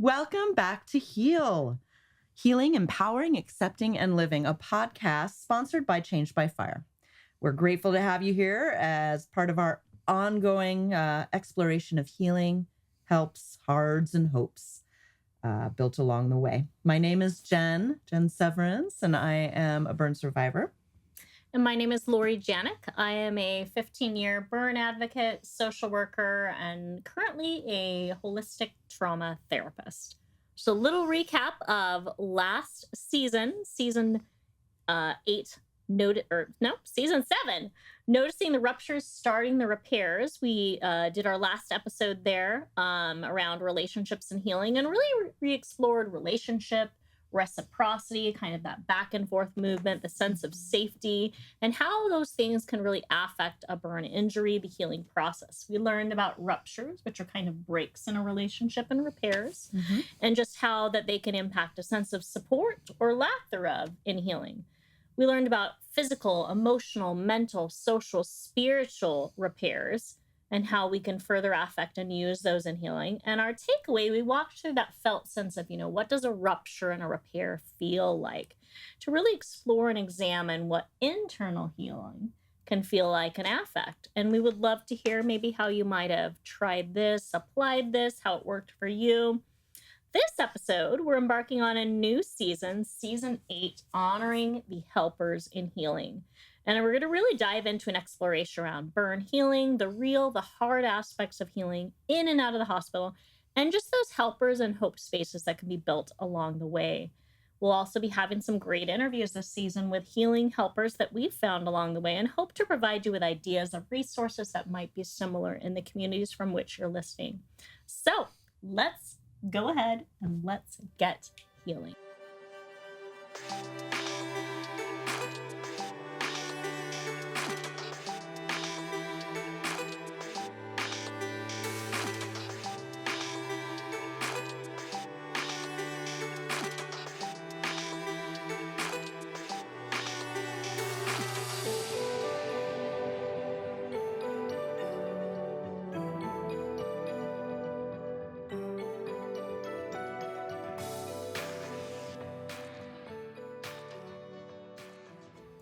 Welcome back to Heal, Healing, Empowering, Accepting, and Living, a podcast sponsored by Changed by Fire. We're grateful to have you here as part of our ongoing exploration of healing, helps, hards, and hopes built along the way. My name is Jen Severance, and I am a burn survivor. And my name is Lori Janik. I am a 15-year burn advocate, social worker, and currently a holistic trauma therapist. Just a little recap of last season, season 7, noticing the ruptures, starting the repairs. We did our last episode there around relationships and healing, and really re-explored relationship, reciprocity, kind of that back and forth movement, the sense of safety, and how those things can really affect a burn injury, the healing process. We learned about ruptures, which are kind of breaks in a relationship, and repairs, and just how that they can impact a sense of support or lack thereof in healing. We learned about physical, emotional, mental, social, spiritual repairs, and how we can further affect and use those in healing. And our takeaway, we walked through that felt sense of, what does a rupture and a repair feel like? To really explore and examine what internal healing can feel like and affect. And we would love to hear maybe how you might have tried this, applied this, how it worked for you. This episode, we're embarking on a new season, season 8, honoring the helpers in healing. And we're going to really dive into an exploration around burn healing, the hard aspects of healing in and out of the hospital, and just those helpers and hope spaces that can be built along the way. We'll also be having some great interviews this season with healing helpers that we've found along the way, and hope to provide you with ideas of resources that might be similar in the communities from which you're listening. So let's go ahead and let's get healing.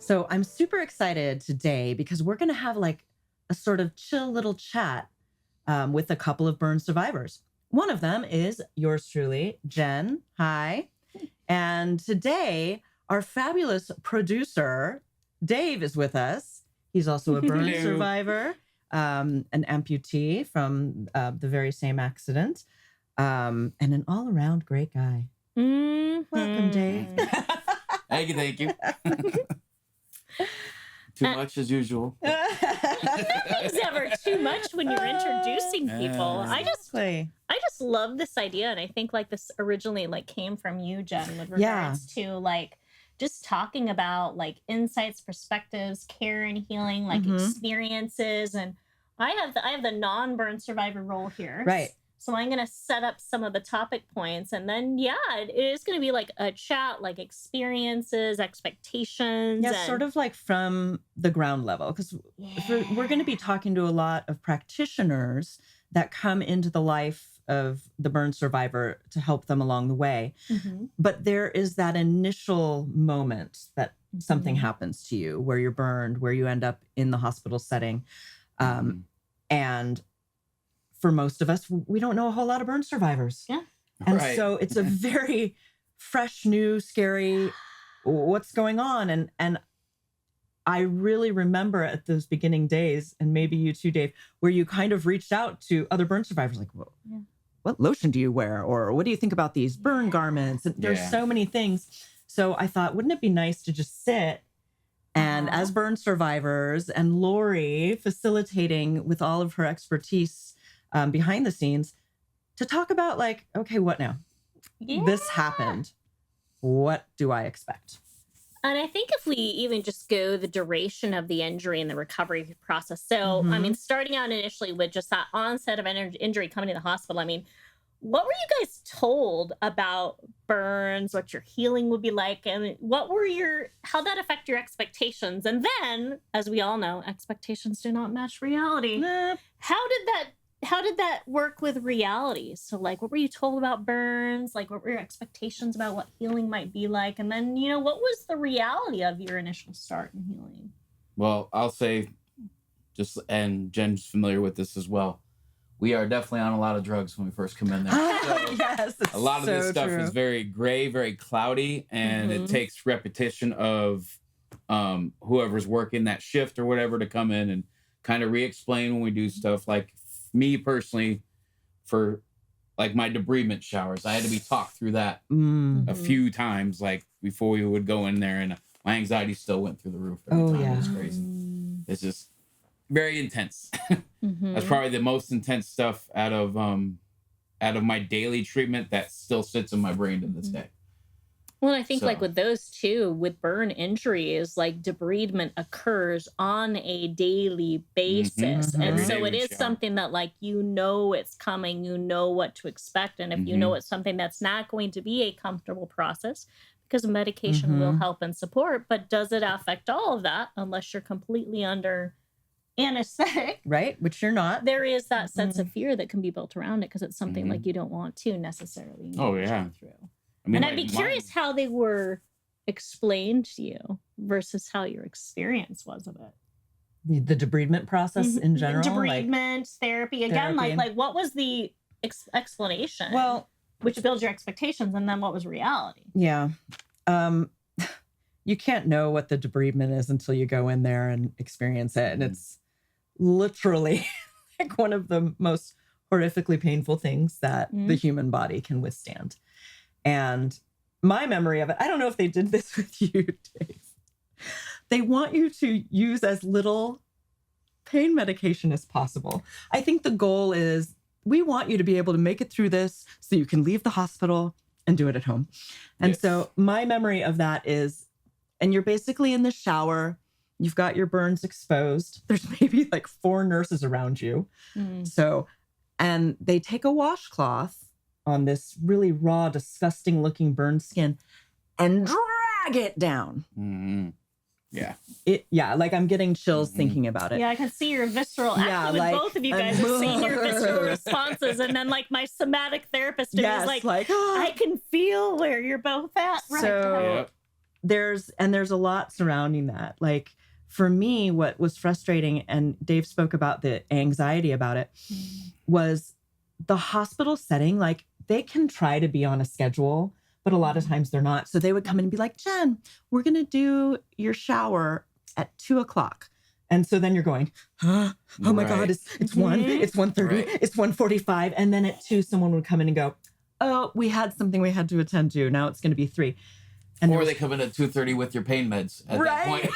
So I'm super excited today because we're going to have like a sort of chill little chat with a couple of burn survivors. One of them is yours truly, Jen. Hi. And today, our fabulous producer, Dave, is with us. He's also a burn survivor, an amputee from the very same accident, and an all-around great guy. Welcome, Dave. Thank you. Too much as usual. Nothing's ever too much when you're introducing people. I just love this idea, and I think like this originally like came from you, Jen, with regards to like just talking about like insights, perspectives, care and healing, like experiences. And I have the non-burn survivor role here, right? So I'm going to set up some of the topic points, and then, it is going to be like a chat, like experiences, expectations. Yeah, sort of like from the ground level, because we're going to be talking to a lot of practitioners that come into the life of the burn survivor to help them along the way. But there is that initial moment that something happens to you where you're burned, where you end up in the hospital setting. And for most of us, we don't know a whole lot of burn survivors. Yeah. And so it's a very fresh, new, scary, what's going on? And I really remember at those beginning days, and maybe you too, Dave, where you kind of reached out to other burn survivors, like, well, what lotion do you wear? Or what do you think about these burn garments? And there's so many things. So I thought, wouldn't it be nice to just sit and as burn survivors, and Lori facilitating with all of her expertise behind the scenes, to talk about like, okay, what now? This happened. What do I expect? And I think if we even just go the duration of the injury and the recovery process. So, I mean, starting out initially with just that onset of injury coming to the hospital, I mean, what were you guys told about burns, what your healing would be like, and how that affect your expectations? And then, as we all know, expectations do not match reality. How how did that work with reality? So like, what were you told about burns? Like, what were your expectations about what healing might be like? And then, what was the reality of your initial start in healing? Well, I'll say, and Jen's familiar with this as well. We are definitely on a lot of drugs when we first come in there. So Yes, it's a lot of this so stuff true. is very gray, very cloudy, and it takes repetition of whoever's working that shift or whatever to come in and kind of re-explain when we do stuff. Like me personally, for like my debridement showers, I had to be talked through that a few times, like before we would go in there, and my anxiety still went through the roof every time. Yeah. It was crazy. It's just very intense. That's probably the most intense stuff out of my daily treatment that still sits in my brain to this day. Well, I think like with those two, with burn injuries, like debridement occurs on a daily basis. And so it is something that like, it's coming, what to expect. And if you know it's something that's not going to be a comfortable process, because medication will help and support, but does it affect all of that unless you're completely under anesthetic? Right, which you're not. There is that sense of fear that can be built around it because it's something like you don't want to necessarily through. I mean, and I'd be curious how they were explained to you versus how your experience was of it. The debridement process in general. Debridement, therapy. Again, like what was the explanation? Well, which builds your expectations, and then what was reality? Yeah. You can't know what the debridement is until you go in there and experience it. And it's literally like one of the most horrifically painful things that the human body can withstand. And my memory of it, I don't know if they did this with you, Dave. They want you to use as little pain medication as possible. I think the goal is we want you to be able to make it through this so you can leave the hospital and do it at home. And so my memory of that is, and you're basically in the shower, you've got your burns exposed. There's maybe like 4 nurses around you. So, and they take a washcloth on this really raw, disgusting looking burn skin and drag it down. Yeah. Like I'm getting chills thinking about it. Yeah, I can see your visceral, actually with both of you guys are seeing your visceral responses. And then like my somatic therapist is like, I can feel where you're both at right now. There's a lot surrounding that. Like for me, what was frustrating, and Dave spoke about the anxiety about it, was the hospital setting. Like they can try to be on a schedule, but a lot of times they're not. So they would come in and be like, Jen, we're going to do your shower at 2:00. And so then you're going, oh my God, it's 1, it's 1:30, it's 1:45. And then at 2, someone would come in and go, oh, we had something we had to attend to. Now it's going to be 3. And or they come in at 2:30 with your pain meds at that point.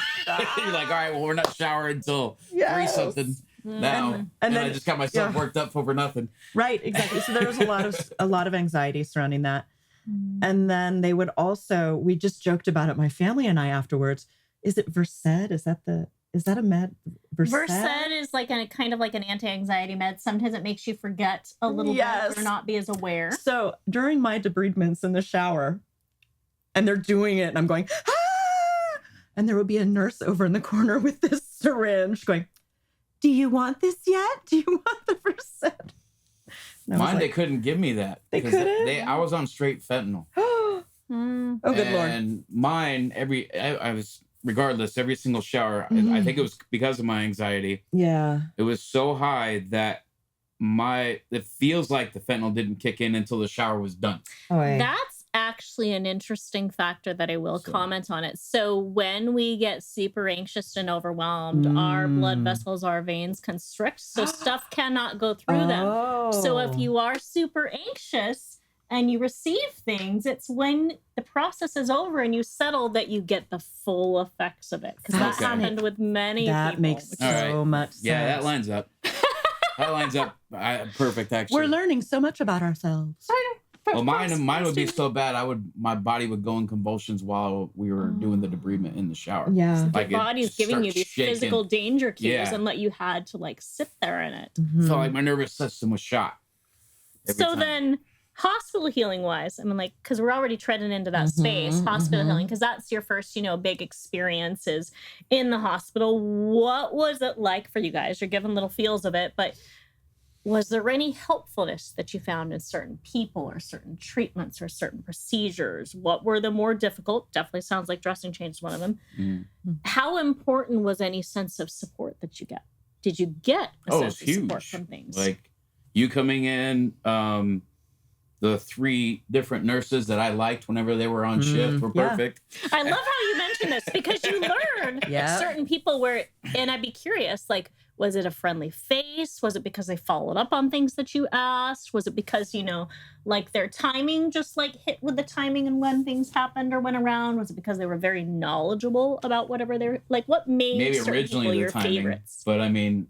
You're like, all right, well, we're not showering until 3 something now. And then I just got myself worked up over nothing. Right, exactly. So there was a lot of anxiety surrounding that. And then they would also, we just joked about it, my family and I afterwards. Is it Versed? Is that a med? Versed is like a kind of like an anti-anxiety med. Sometimes it makes you forget a little bit or not be as aware. So during my debridements in the shower, and they're doing it, and I'm going, ah! And there would be a nurse over in the corner with this syringe going, do you want this yet? Do you want the Versed? Mine, they couldn't give me that. They couldn't? I was on straight fentanyl. Oh, good Lord. And mine, I was, regardless, every single shower, I think it was because of my anxiety. Yeah. It was so high that it feels like the fentanyl didn't kick in until the shower was done. Oh, yeah. That's actually an interesting factor that I will comment on it. So when we get super anxious and overwhelmed, our blood vessels, our veins constrict, so stuff cannot go through them. So if you are super anxious and you receive things, it's when the process is over and you settle that you get the full effects of it. Because that happened with many people. That makes so much sense. Yeah, that lines up. Perfect, actually. We're learning so much about ourselves. Well, mine would be so bad. My body would go in convulsions while we were doing the debridement in the shower. Yeah, like your body's giving you these physical danger cues, and that you had to like sit there in it. Felt like my nervous system was shot. So then, hospital healing wise, I mean, like, because we're already treading into that space, hospital healing, because that's your first, big experiences in the hospital. What was it like for you guys? You're giving little feels of it, but was there any helpfulness that you found in certain people or certain treatments or certain procedures? What were the more difficult? Definitely sounds like dressing change is one of them. How important was any sense of support that you get? Did you get a sense of support from things? Like you coming in, the 3 different nurses that I liked whenever they were on shift were perfect. I love how you mention this because you learn certain people where, and I'd be curious, like, was it a friendly face? Was it because they followed up on things that you asked? Was it because, you know, like their timing just like hit with the timing and when things happened or went around? Was it because they were very knowledgeable about whatever they're like? What made maybe certain originally people the your timing, favorites? but I mean,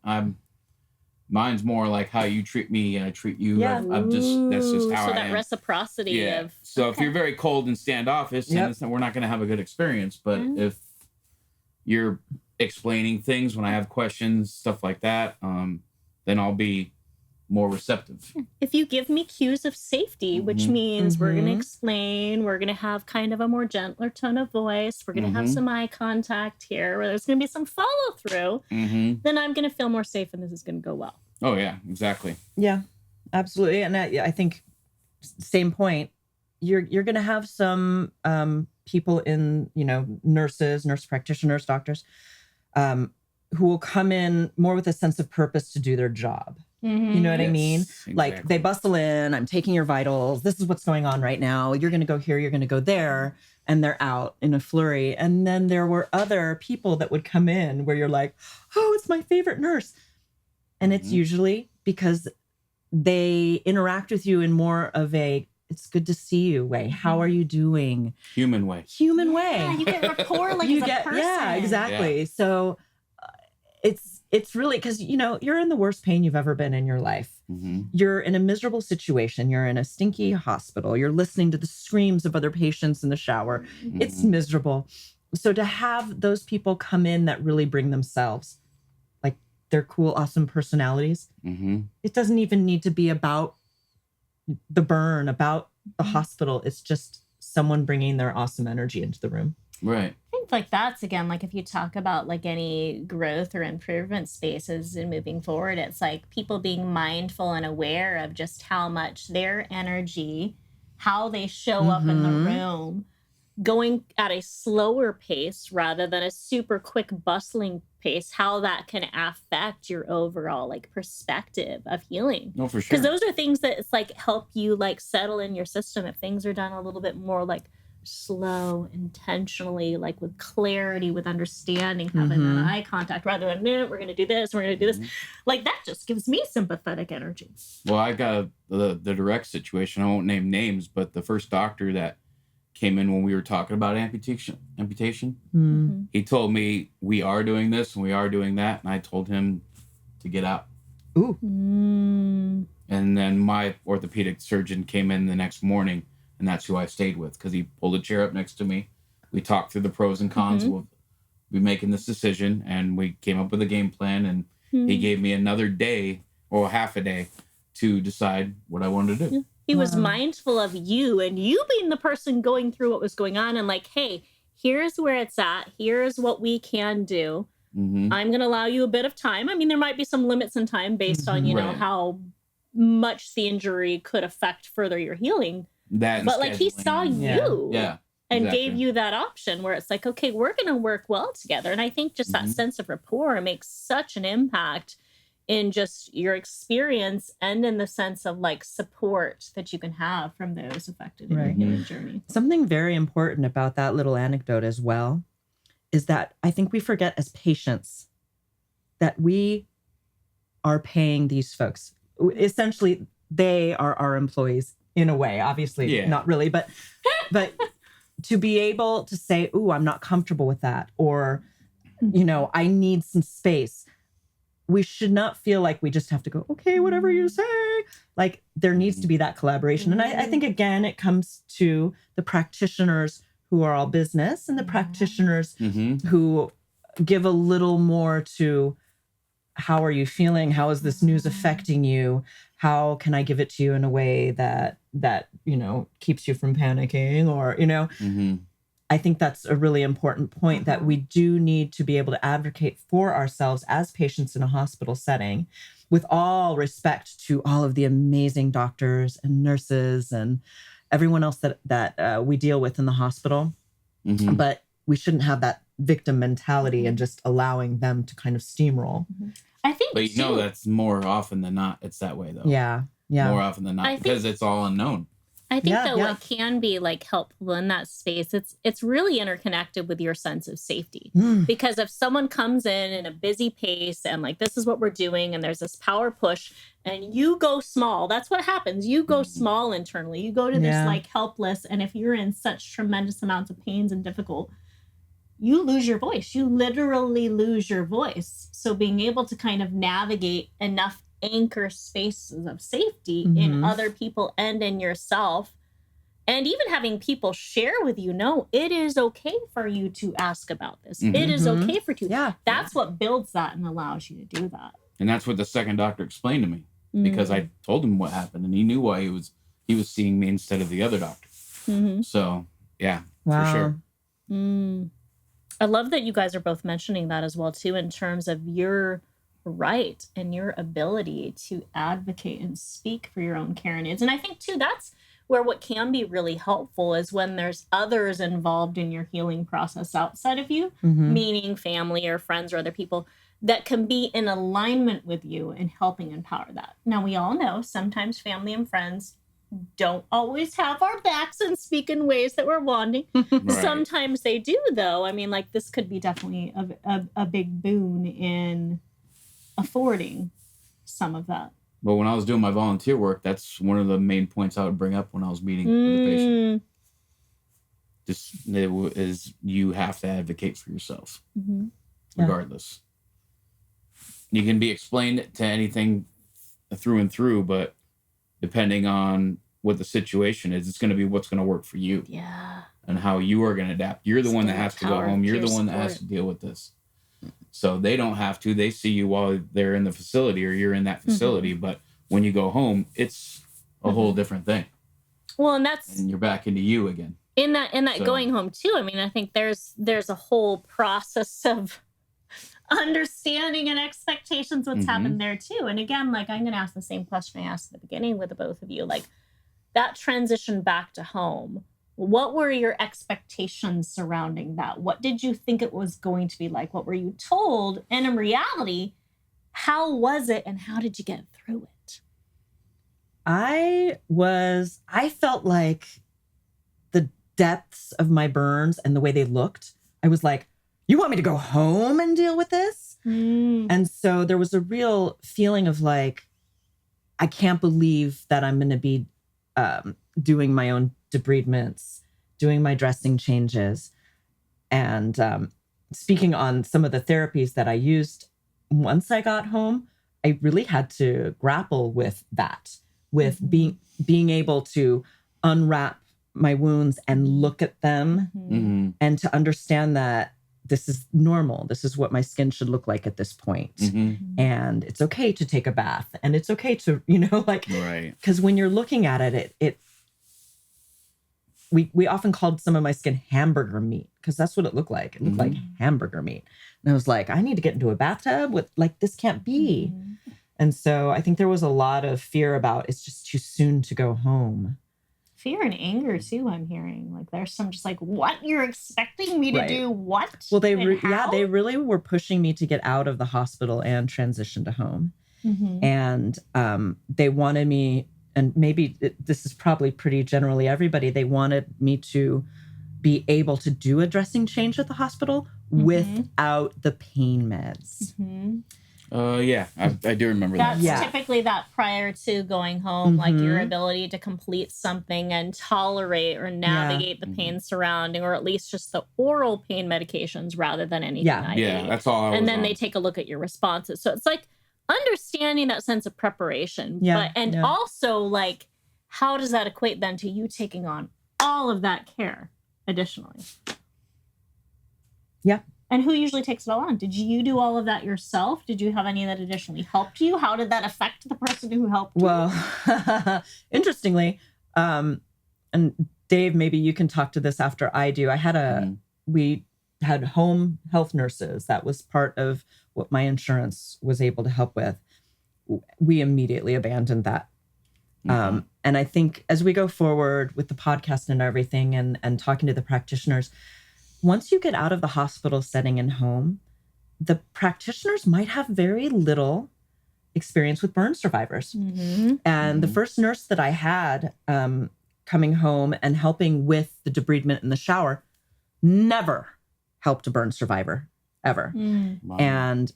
mine's more like how you treat me and I treat you. Yeah. I'm just, that's just how I am. So that reciprocity of. So if you're very cold and standoffish, then we're not going to have a good experience. But if you're explaining things when I have questions, stuff like that, then I'll be more receptive. If you give me cues of safety, which means we're going to explain, we're going to have kind of a more gentler tone of voice, we're going to have some eye contact here, where there's going to be some follow through, then I'm going to feel more safe and this is going to go well. Oh, yeah, exactly. Yeah, absolutely. And I think same point, you're going to have some people in, you know, nurses, nurse practitioners, doctors, who will come in more with a sense of purpose to do their job. You know what I mean? Exactly. Like they bustle in, I'm taking your vitals. This is what's going on right now. You're going to go here, you're going to go there. And they're out in a flurry. And then there were other people that would come in where you're like, oh, it's my favorite nurse. And it's usually because they interact with you in more of a, it's good to see you way. How are you doing? Human way. Human way. Yeah, you get rapport like You as a person. Yeah, exactly. Yeah. So it's really, because, you know, you're in the worst pain you've ever been in your life. You're in a miserable situation. You're in a stinky hospital. You're listening to the screams of other patients in the shower. It's miserable. So to have those people come in that really bring themselves, like their cool, awesome personalities, it doesn't even need to be about the burn, about the hospital. It's just someone bringing their awesome energy into the room. Right. I think like that's again, like if you talk about like any growth or improvement spaces and moving forward, it's like people being mindful and aware of just how much their energy, how they show up in the room, going at a slower pace rather than a super quick bustling pace, how that can affect your overall like perspective of healing. No, for sure. Because those are things that it's like help you like settle in your system if things are done a little bit more like slow, intentionally, like with clarity, with understanding, having that eye contact rather than, no, we're going to do this, we're going to do this. Like that just gives me sympathetic energy. Well, I got the direct situation. I won't name names, but the first doctor that came in when we were talking about amputation, he told me we are doing this and we are doing that. And I told him to get out. Ooh. And then my orthopedic surgeon came in the next morning. And that's who I stayed with because he pulled a chair up next to me. We talked through the pros and cons of we making this decision, and we came up with a game plan. And he gave me another day or half a day to decide what I wanted to do. He was mindful of you and you being the person going through what was going on and like, hey, here's where it's at. Here's what we can do. I'm going to allow you a bit of time. I mean, there might be some limits in time based on, you know, how much the injury could affect further your healing. But like he saw you and gave you that option where it's like, okay, we're going to work well together. And I think just that sense of rapport makes such an impact in just your experience and in the sense of like support that you can have from those affected in your healing journey. Something very important about that little anecdote as well is that I think we forget as patients that we are paying these folks. Essentially, they are our employees. In a way, obviously, not really, but to be able to say, "Ooh, I'm not comfortable with that," or, you know, I need some space. We should not feel like we just have to go, okay, whatever you say. Like there needs to be that collaboration. And I think, again, it comes to the practitioners who are all business and the practitioners who give a little more to how are you feeling? How is this news affecting you? How can I give it to you in a way that, you know, keeps you from panicking or, you know, I think that's a really important point that we do need to be able to advocate for ourselves as patients in a hospital setting with all respect to all of the amazing doctors and nurses and everyone else that we deal with in the hospital, but we shouldn't have that victim mentality and just allowing them to kind of steamroll. I think, but that's more often than not. It's that way though. Yeah. More often than not, because it's all unknown. I think what can be like helpful in that space, it's really interconnected with your sense of safety. Because if someone comes in a busy pace and like, this is what we're doing, and there's this power push, and you go small, that's what happens. You go small internally. You go to this like helpless, and if you're in such tremendous amounts of pains and difficult, you lose your voice. You literally lose your voice. So being able to kind of navigate enough anchor spaces of safety in other people and in yourself, and even having people share with you, no, it is okay for you to ask about this. It is okay for you. That's what builds that and allows you to do that. And that's what the second doctor explained to me, because I told him what happened, and he knew why he was seeing me instead of the other doctor. So for sure. I love that you guys are both mentioning that as well too, in terms of your right and your ability to advocate and speak for your own care needs. And I think too, that's where what can be really helpful is when there's others involved in your healing process outside of you, meaning family or friends or other people that can be in alignment with you and helping empower that. Now, we all know sometimes family and friends don't always have our backs and speak in ways that we're wanting. Right. Sometimes they do, though. I mean, like, this could be definitely a big boon in affording some of that. But when I was doing my volunteer work, that's one of the main points I would bring up when I was meeting with the patient. Just you have to advocate for yourself, regardless. You can be explained to anything through and through, but depending on what the situation is, it's going to be what's going to work for you. Yeah. And how you are going to adapt. You're the one that has to go home. You're the one that has to deal with this. So they don't have to. They see you while they're in the facility or you're in that facility. But when you go home, it's a whole different thing. Well, and you're back into you again. In that going home too. I mean, I think there's a whole process of understanding and expectations what's happened there too. And again, like, I'm going to ask the same question I asked at the beginning with the both of you. Like, that transition back to home, what were your expectations surrounding that? What did you think it was going to be like? What were you told? And in reality, how was it and how did you get through it? I felt like the depths of my burns and the way they looked, I was like, you want me to go home and deal with this? And so there was a real feeling of like, I can't believe that I'm going to be doing my own debridements, doing my dressing changes. And speaking on some of the therapies that I used once I got home, I really had to grapple with that, with being able to unwrap my wounds and look at them and to understand that this is normal. This is what my skin should look like at this point. And it's okay to take a bath, and it's okay to, because when you're looking at it, we often called some of my skin hamburger meat, because that's what it looked like. It looked like hamburger meat. And I was like, I need to get into a bathtub with, like, this can't be. And so I think there was a lot of fear about, it's just too soon to go home. Fear and anger too, I'm hearing. Like, there's some just like, what? You're expecting me to do what? Well, they really were pushing me to get out of the hospital and transition to home. And they wanted me, and maybe this is probably pretty generally everybody, they wanted me to be able to do a dressing change at the hospital without the pain meds. I do remember that. That's typically that prior to going home, like your ability to complete something and tolerate or navigate the pain surrounding, or at least just the oral pain medications rather than anything IV. Yeah, that's all. And then they take a look at your responses. So it's like understanding that sense of preparation. Also, like, how does that equate then to you taking on all of that care additionally? Yeah. And who usually takes it all on? Did you do all of that yourself? Did you have any that additionally helped you? How did that affect the person who helped you? Well, interestingly, and Dave, maybe you can talk to this after I do. We had home health nurses. That was part of what my insurance was able to help with. we immediately abandoned that. And I think as we go forward with the podcast and everything and talking to the practitioners, once you get out of the hospital setting and home, the practitioners might have very little experience with burn survivors. And the first nurse that I had coming home and helping with the debridement in the shower never helped a burn survivor ever. Wow. And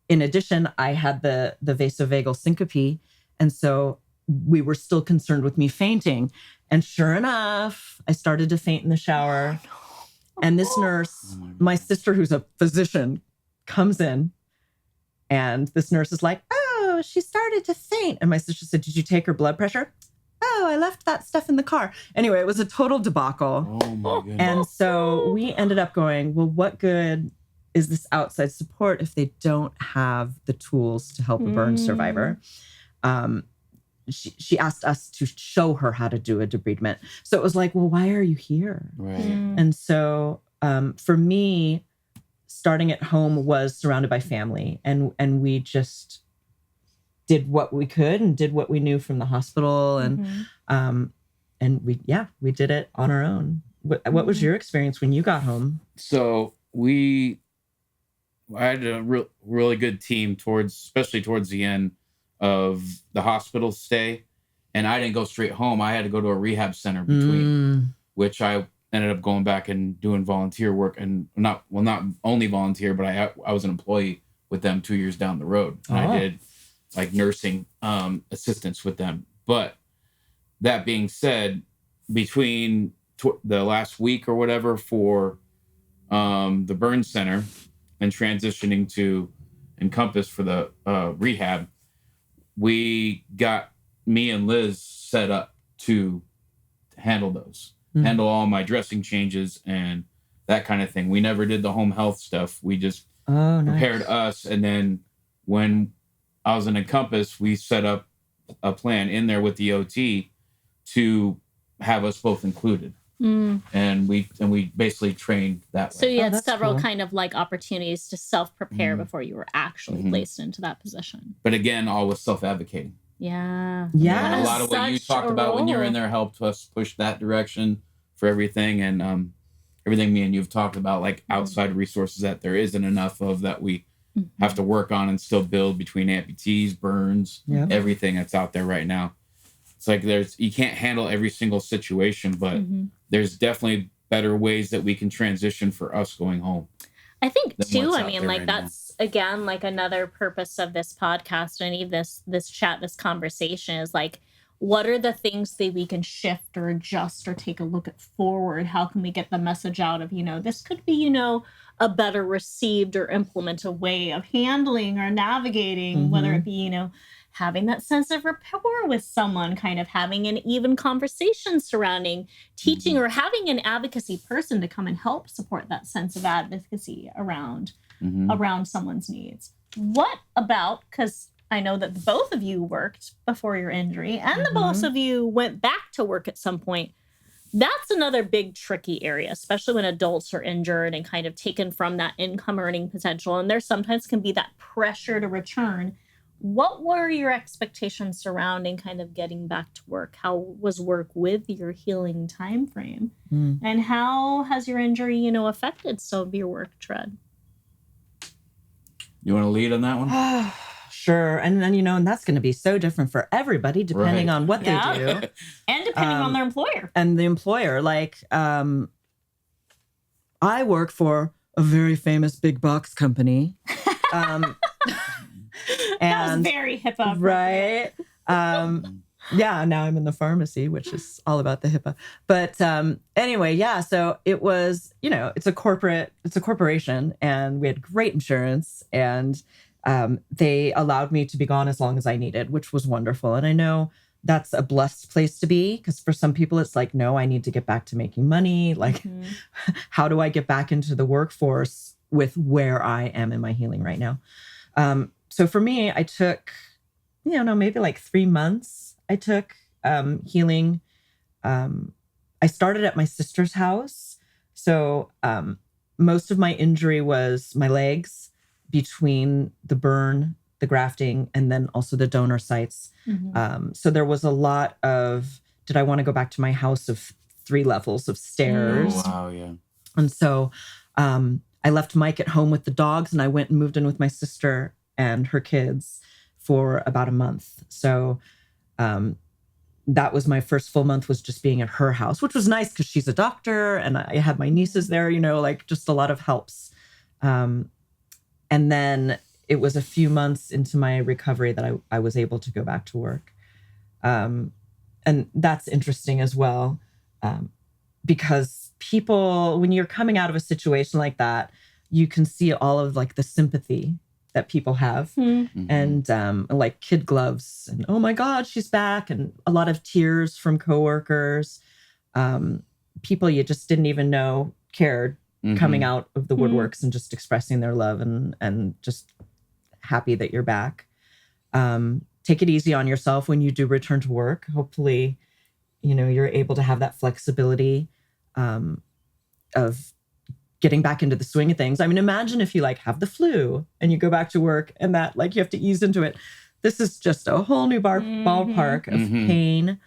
in addition, I had the vasovagal syncope. And so we were still concerned with me fainting. And sure enough, I started to faint in the shower. And this nurse, my sister, who's a physician, comes in. And this nurse is like, oh, she started to faint. And my sister said, did you take her blood pressure? Oh, I left that stuff in the car. Anyway, it was a total debacle. Oh my goodness. And so we ended up going, well, what good is this outside support if they don't have the tools to help a burn survivor? She asked us to show her how to do a debridement. So it was like, well, why are you here? Right. And so for me, starting at home was surrounded by family, and we just did what we could and did what we knew from the hospital, and we did it on our own. What was your experience when you got home? So I had a really good team especially towards the end of the hospital stay, and I didn't go straight home. I had to go to a rehab center between, which I ended up going back and doing volunteer work, and not only volunteer, but I was an employee with them 2 years down the road, and I did like nursing assistance with them. But that being said, between the last week or whatever for the burn center and transitioning to Encompass for the rehab, we got me and Liz set up to handle those, handle all my dressing changes and that kind of thing. We never did the home health stuff. We just prepared us. And then when I was in Encompass, we set up a plan in there with the OT to have us both included. And we basically trained that way. So you had several cool. kind of like opportunities to self-prepare before you were actually placed into that position. But again, all with self-advocating. Yeah. Yeah. And a lot of what you talked about when you were in there helped us push that direction for everything. And everything me and you've talked about, like outside resources that there isn't enough of, that we have to work on and still build between amputees, burns, everything that's out there right now. It's like you can't handle every single situation, but there's definitely better ways that we can transition for us going home. I think too, I mean, like that's again, like another purpose of this podcast and even this chat, this conversation is like, what are the things that we can shift or adjust or take a look at forward? How can we get the message out of, this could be, a better received or implemented way of handling or navigating, whether it be, having that sense of rapport with someone, kind of having an even conversation surrounding teaching or having an advocacy person to come and help support that sense of advocacy around someone's needs. What about, because I know that both of you worked before your injury and the both of you went back to work at some point. That's another big tricky area, especially when adults are injured and kind of taken from that income earning potential. And there sometimes can be that pressure to return. What were your expectations surrounding kind of getting back to work? How was work with your healing time frame? And how has your injury, affected some of your work, Tread? You want to lead on that one? Sure. And then, and that's going to be so different for everybody, depending on what they do. And depending on their employer. And the employer, like, I work for a very famous big box company. That was very HIPAA. Right. Yeah, now I'm in the pharmacy, which is all about the HIPAA. But anyway, yeah, so it was, it's a corporation, and we had great insurance, and they allowed me to be gone as long as I needed, which was wonderful. And I know that's a blessed place to be, because for some people it's like, no, I need to get back to making money. Like, how do I get back into the workforce with where I am in my healing right now? So for me, I took, maybe like 3 months. I took healing. I started at my sister's house. So most of my injury was my legs between the burn the grafting, and then also the donor sites. So there was a lot of, did I want to go back to my house of 3 levels of stairs? Oh, wow, yeah. And so I left Mike at home with the dogs, and I went and moved in with my sister and her kids for about a month. So that was my first full month, was just being at her house, which was nice because she's a doctor and I had my nieces there, like just a lot of helps. And then it was a few months into my recovery that I was able to go back to work. And that's interesting as well, because people, when you're coming out of a situation like that, you can see all of like the sympathy that people have, and like kid gloves, and oh my God, she's back, and a lot of tears from coworkers, people you just didn't even know cared, coming out of the woodworks and just expressing their love and just happy that you're back. Take it easy on yourself when you do return to work. Hopefully, you're able to have that flexibility of getting back into the swing of things. I mean, imagine if you like have the flu and you go back to work and that like you have to ease into it. This is just a whole new ballpark of pain,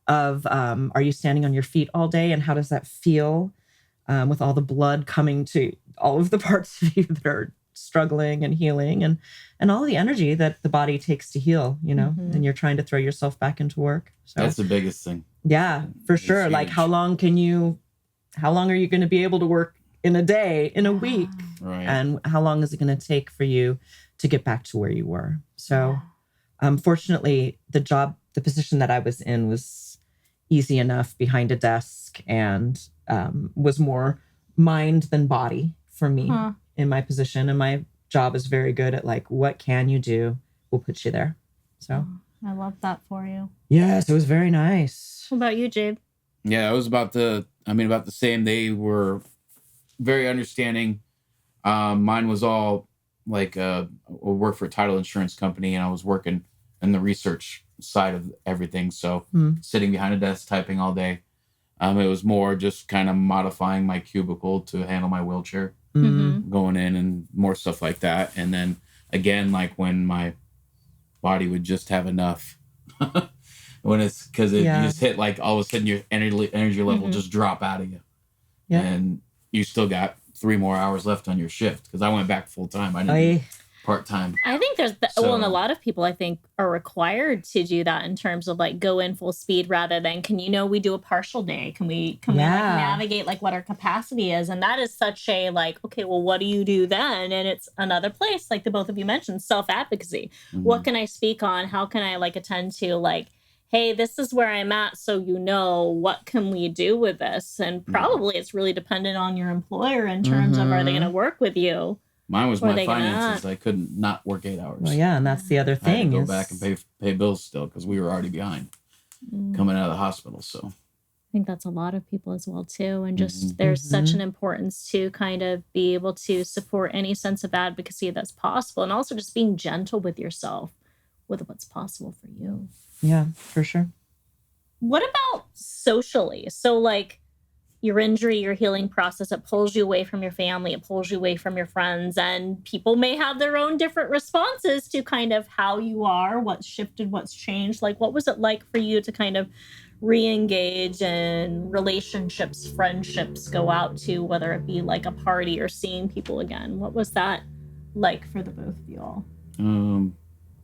of are you standing on your feet all day, and how does that feel, with all the blood coming to all of the parts of you that are struggling and healing, and all the energy that the body takes to heal, and you're trying to throw yourself back into work. So that's the biggest thing. Yeah, for sure. Like how long are you going to be able to work in a day, in a week? Right. And how long is it going to take for you to get back to where you were? So fortunately, the position that I was in was easy enough behind a desk, and was more mind than body for me in my position. And my job is very good at like, what can you do? We'll put you there. So I love that for you. Yes, it was very nice. What about you, Jade? Yeah, it was about the same. They were very understanding. Mine was all like, I work for a title insurance company, and I was working in the research side of everything. So sitting behind a desk typing all day. It was more just kind of modifying my cubicle to handle my wheelchair, going in and more stuff like that. And then again, like when my body would just have enough, when it's because you just hit like all of a sudden your energy level just drop out of you, and you still got 3 more hours left on your shift, because I went back full time. I didn't do part-time. I think there's and a lot of people I think are required to do that, in terms of like go in full speed rather than we do a partial day? Can we like navigate like what our capacity is? And that is such a like, okay, well, what do you do then? And it's another place, like the both of you mentioned, self-advocacy. What can I speak on? How can I like attend to like, hey, this is where I'm at, so what can we do with this? And probably it's really dependent on your employer in terms of, are they going to work with you? Mine was my finances. I couldn't not work 8 hours. Well, yeah, and that's the other thing. I had to go back and pay bills still, because we were already behind coming out of the hospital. So I think that's a lot of people as well too. And just there's such an importance to kind of be able to support any sense of advocacy that's possible, and also just being gentle with yourself with what's possible for you. Yeah, for sure. What about socially? So like your injury, your healing process, it pulls you away from your family, it pulls you away from your friends, and people may have their own different responses to kind of how you are, what's shifted, what's changed. Like, what was it like for you to kind of re-engage in relationships, friendships, go out to, whether it be like a party or seeing people again? What was that like for the both of you all?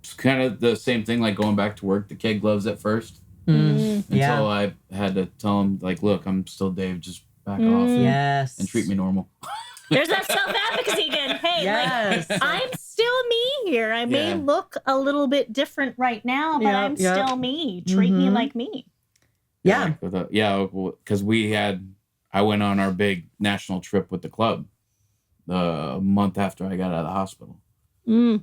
It's kind of the same thing, like going back to work, the kid gloves at first. Until I had to tell him, like, look, I'm still Dave, just back off and treat me normal. There's that self-advocacy again. Hey, like, I'm still me here. I may look a little bit different right now, but I'm still me. Treat me like me. Yeah. Because I went on our big national trip with the club the month after I got out of the hospital.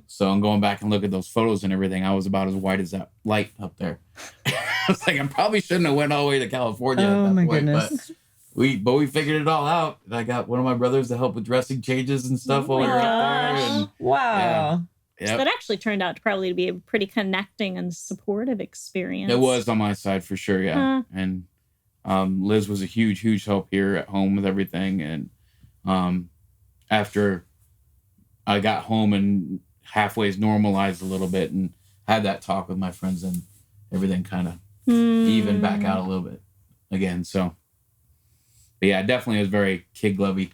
So I'm going back and look at those photos and everything. I was about as white as that light up there. I was like, I probably shouldn't have went all the way to California at that point. Goodness. But we figured it all out. And I got one of my brothers to help with dressing changes and stuff while we were up there. And, wow. So that actually turned out to probably be a pretty connecting and supportive experience. It was on my side for sure, yeah. And Liz was a huge, huge help here at home with everything. And after I got home and halfway's normalized a little bit and had that talk with my friends, and everything kind of even back out a little bit again. So, but yeah, definitely was very kid glovey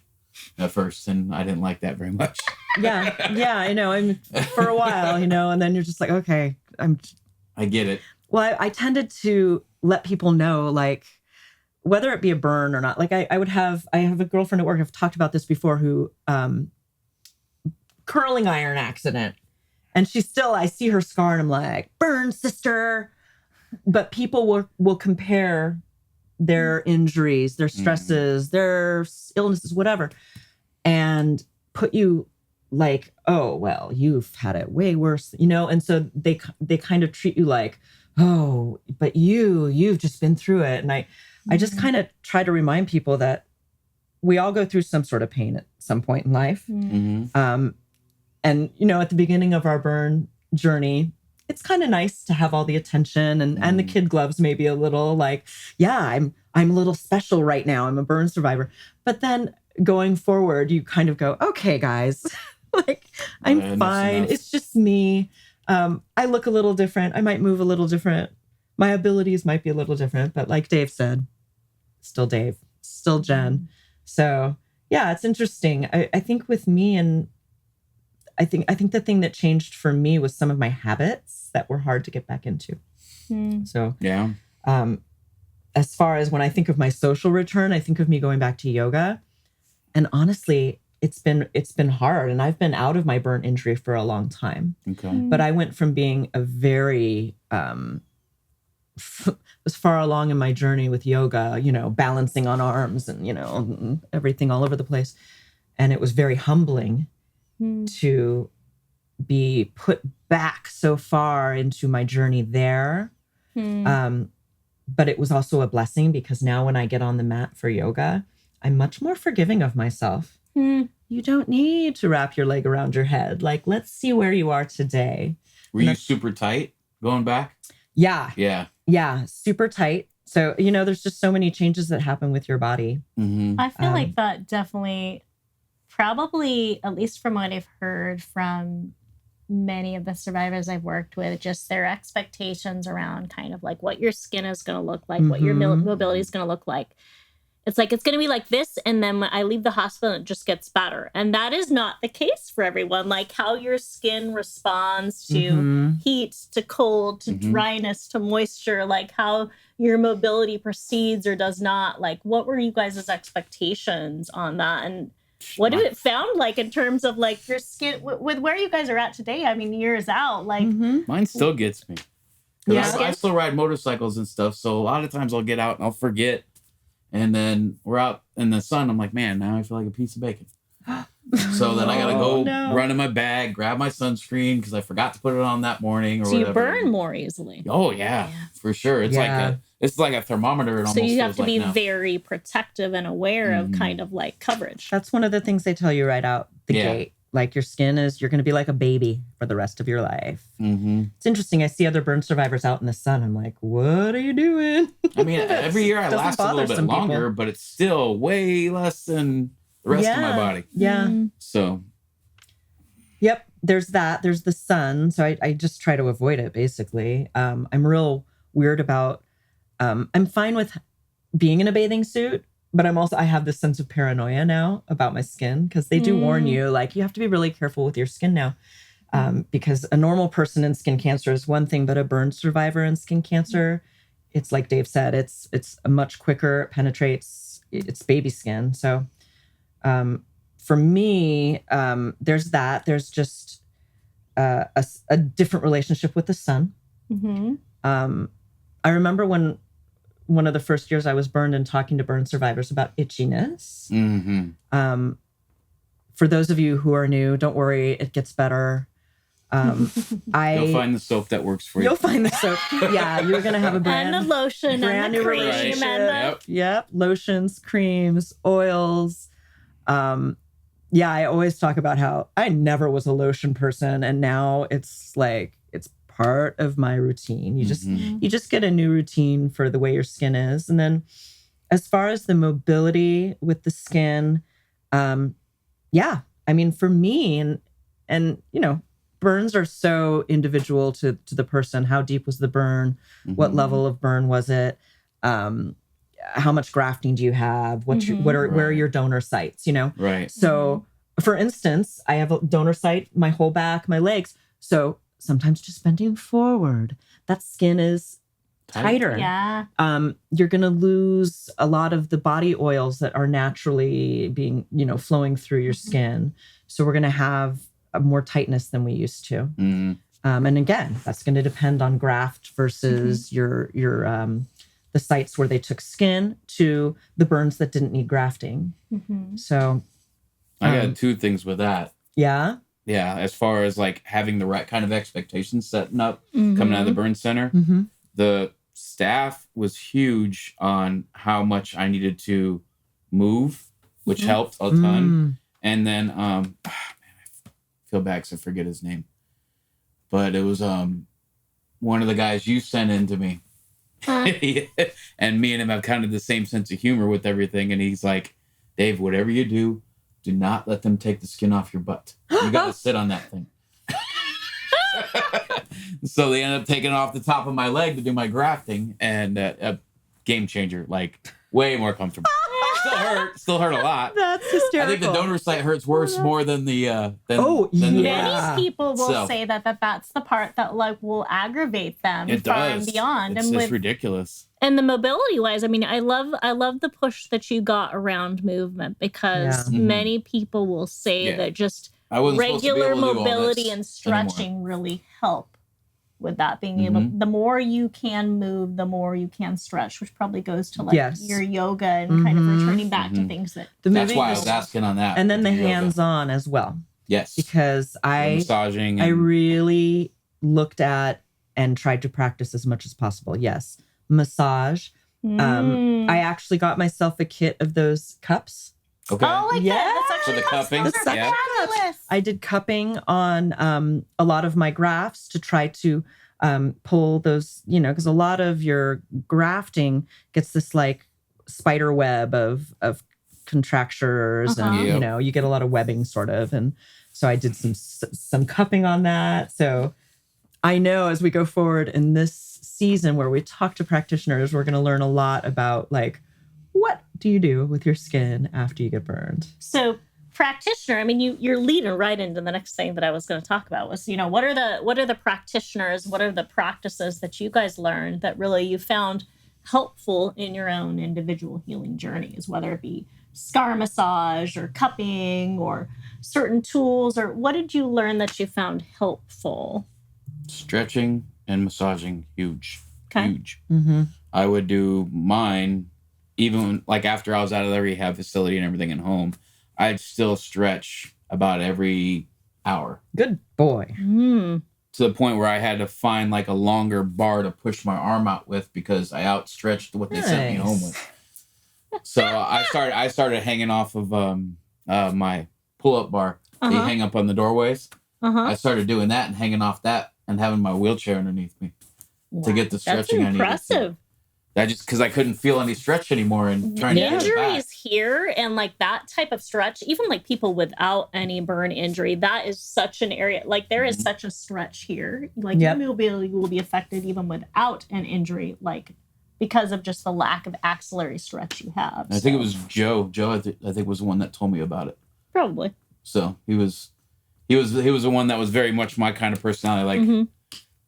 at first, and I didn't like that very much. Yeah, I know. I'm for a while, and then you're just like, okay, I get it. Well, I tended to let people know, like, whether it be a burn or not. Like I have a girlfriend at work, I've talked about this before, who curling iron accident. And I see her scar and I'm like, burn, sister. But people will compare their injuries, their stresses, their illnesses, whatever, and put you like, oh, well, you've had it way worse, And so they kind of treat you like, oh, but you've just been through it. And I just kind of try to remind people that we all go through some sort of pain at some point in life. And, at the beginning of our burn journey, it's kind of nice to have all the attention and the kid gloves, maybe a little like, yeah, I'm a little special right now. I'm a burn survivor. But then going forward, you kind of go, okay, guys, like I'm fine. It's just me. I look a little different. I might move a little different. My abilities might be a little different, but like Dave said, still Dave, still Jen. So yeah, it's interesting. I think with me, and I think the thing that changed for me was some of my habits that were hard to get back into. So yeah. As far as when I think of my social return, I think of me going back to yoga. And honestly, it's been hard. And I've been out of my burn injury for a long time. Okay. But I went from being a very was far along in my journey with yoga, balancing on arms and, everything all over the place. And it was very humbling to be put back so far into my journey there. But it was also a blessing, because now when I get on the mat for yoga, I'm much more forgiving of myself. You don't need to wrap your leg around your head. Like, let's see where you are today. Were you super tight going back? Yeah. Yeah. Super tight. So, there's just so many changes that happen with your body. I feel like that definitely, probably, at least from what I've heard from many of the survivors I've worked with, just their expectations around kind of like what your skin is going to look like, what your mobility is going to look like. It's like, it's going to be like this. And then when I leave the hospital, it just gets better. And that is not the case for everyone. Like how your skin responds to heat, to cold, to dryness, to moisture, like how your mobility proceeds or does not. Like, what were you guys' expectations on that? And what did it sound like in terms of like your skin with where you guys are at today? I mean, years out, like mine still gets me. Yeah. I still ride motorcycles and stuff. So a lot of times I'll get out and I'll forget. And then we're out in the sun. I'm like, man, now I feel like a piece of bacon. So then I got to go run in my bag, grab my sunscreen because I forgot to put it on that morning or whatever. So you burn more easily. Oh, yeah, for sure. It's like a thermometer. It so almost you have to feels be like now. very protective and aware of kind of like coverage. That's one of the things they tell you right out the gate. Like your skin you're going to be like a baby for the rest of your life. It's interesting. I see other burn survivors out in the sun. I'm like, what are you doing? I mean, every year I last a little bit longer, but it's still way less than the rest of my body. Yeah. So. Yep. There's that. There's the sun. So I just try to avoid it, basically. I'm real weird about, I'm fine with being in a bathing suit, but I have this sense of paranoia now about my skin, because they do warn you, like, you have to be really careful with your skin now. Because a normal person in skin cancer is one thing, but a burn survivor in skin cancer, it's like Dave said, it's much quicker, it penetrates, it's baby skin. So for me, there's that. There's just a different relationship with the sun. I remember when one of the first years I was burned and talking to burn survivors about itchiness. For those of you who are new, don't worry, it gets better. You'll find the soap that works for you. You'll find the soap. Yeah, you're going to have a brand, and the lotion brand and the new cream relationship. and Yep. Lotions, creams, oils. I always talk about how I never was a lotion person, and now it's like it's part of my routine. You just get a new routine for the way your skin is. And then as far as the mobility with the skin, I mean, for me and burns are so individual to the person. How deep was the burn? What level of burn was it? How much grafting do you have? Where are your donor sites? Right. So, for instance, I have a donor site, my whole back, my legs. So sometimes just bending forward, that skin is tighter. Yeah. You're going to lose a lot of the body oils that are naturally being, flowing through your skin. So we're going to have more tightness than we used to. And again, that's going to depend on graft versus your the sites where they took skin to the burns that didn't need grafting. So I got two things with that. Yeah. Yeah. As far as like having the right kind of expectations setting up coming out of the burn center, the staff was huge on how much I needed to move, which helped a ton. And then, man, I feel bad because I forget his name, but it was one of the guys you sent in to me. And me and him have kind of the same sense of humor with everything. And he's like, Dave, whatever you do not let them take the skin off your butt. You got to sit on that thing. So they ended up taking it off the top of my leg to do my grafting, and a game changer, like way more comfortable. Still hurt a lot. That's hysterical. I think the donor site hurts worse more than the Many people will say that's the part that like will aggravate them far and beyond. It's just ridiculous. And the mobility wise, I mean, I love the push that you got around movement, because many people will say that just regular mobility and stretching really help with that, being able, the more you can move, the more you can stretch, which probably goes to like your yoga and kind of returning back to things that's why I was asking on that. And then the hands-on as well. Yes. Because massaging. I really looked at and tried to practice as much as possible. Yes. Massage. I actually got myself a kit of those cups. Okay. Oh, like yes. For the cupping. I did cupping on a lot of my grafts to try to pull those, because a lot of your grafting gets this like spider web of contractures and, you get a lot of webbing sort of. And so I did some cupping on that. So I know as we go forward in this season where we talk to practitioners, we're going to learn a lot about like, what do you do with your skin after you get burned? So practitioner, I mean, you're leading right into the next thing that I was going to talk about was, what are the practitioners, what are the practices that you guys learned that really you found helpful in your own individual healing journeys, whether it be scar massage or cupping or certain tools, or what did you learn that you found helpful? Stretching and massaging, huge. Huge. I would do mine even like after I was out of the rehab facility and everything at home. I'd still stretch about every hour. Good boy. To the point where I had to find like a longer bar to push my arm out with because I outstretched what they sent me home with. So I started hanging off of my pull-up bar that you hang up on the doorways. I started doing that and hanging off that and having my wheelchair underneath me to get the stretching I needed. That's impressive. I just because I couldn't feel any stretch anymore and trying to injuries here and like that type of stretch, even like people without any burn injury, that is such an area. Like there is such a stretch here. Like your mobility will be affected even without an injury, like because of just the lack of axillary stretch you have. I think it was Joe. Joe, I think was the one that told me about it. Probably. So he was the one that was very much my kind of personality. Like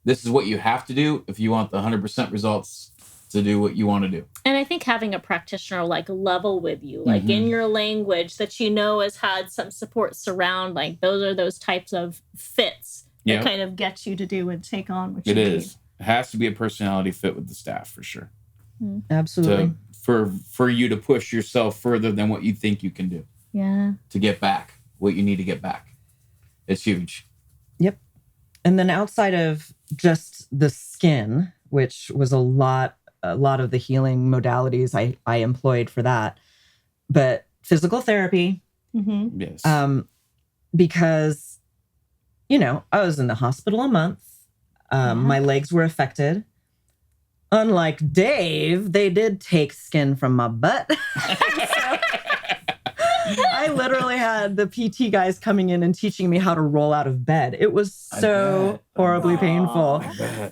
this is what you have to do if you want the 100% results. To do what you want to do. And I think having a practitioner like level with you, like in your language that has had some support surround, like those are those types of fits that kind of get you to do and take on what you need. It is. It has to be a personality fit with the staff for sure. Absolutely. For you to push yourself further than what you think you can do. Yeah. To get back what you need to get back. It's huge. Yep. And then outside of just the skin, which was a lot of the healing modalities I employed for that, but physical therapy, yes, because I was in the hospital a month. My legs were affected. Unlike Dave, they did take skin from my butt. So, I I literally had the PT guys coming in and teaching me how to roll out of bed. It was so horribly painful.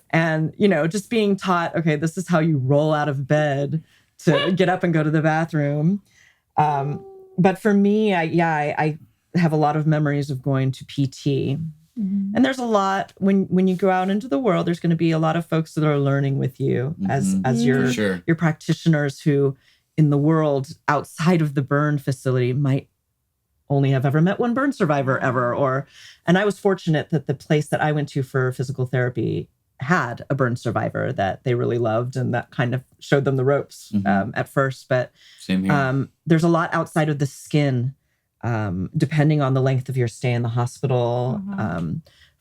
And, just being taught, okay, this is how you roll out of bed to get up and go to the bathroom. But for me, I have a lot of memories of going to PT. And there's a lot when you go out into the world, there's going to be a lot of folks that are learning with you as your practitioners who in the world outside of the burn facility might only have ever met one burn survivor ever. And I was fortunate that the place that I went to for physical therapy had a burn survivor that they really loved and that kind of showed them the ropes at first. But there's a lot outside of the skin. Depending on the length of your stay in the hospital.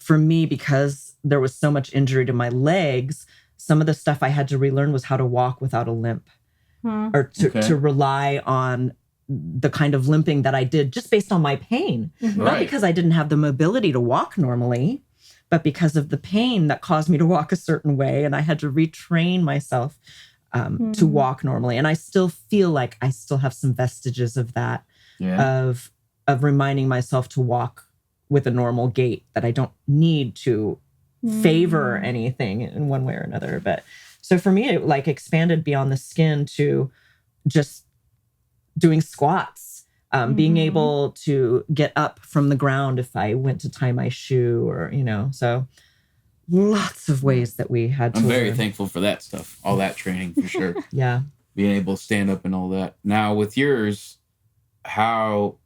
For me, because there was so much injury to my legs, some of the stuff I had to relearn was how to walk without a limp or to rely on the kind of limping that I did just based on my pain. Not because I didn't have the mobility to walk normally, but because of the pain that caused me to walk a certain way. And I had to retrain myself to walk normally. And I still feel like I still have some vestiges of that. Of reminding myself to walk with a normal gait, that I don't need to favor anything in one way or another. But so for me, it like expanded beyond the skin to just doing squats, being able to get up from the ground if I went to tie my shoe or, so lots of ways that we had to I'm very learn. thankful for that stuff, all that training for sure. Yeah. Being able to stand up and all that. Now with yours, how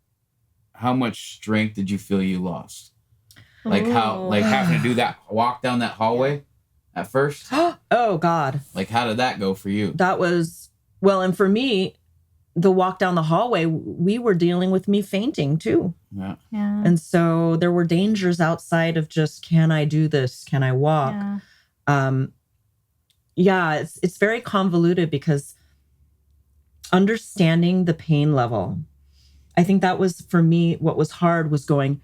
much strength did you feel you lost? Like having to do that walk down that hallway at first? Oh God. Like how did that go for you? That was, well, and for me, the walk down the hallway, we were dealing with me fainting too. Yeah. And so there were dangers outside of just, can I do this? Can I walk? It's very convoluted because understanding the pain level, I think that was for me, what was hard was going,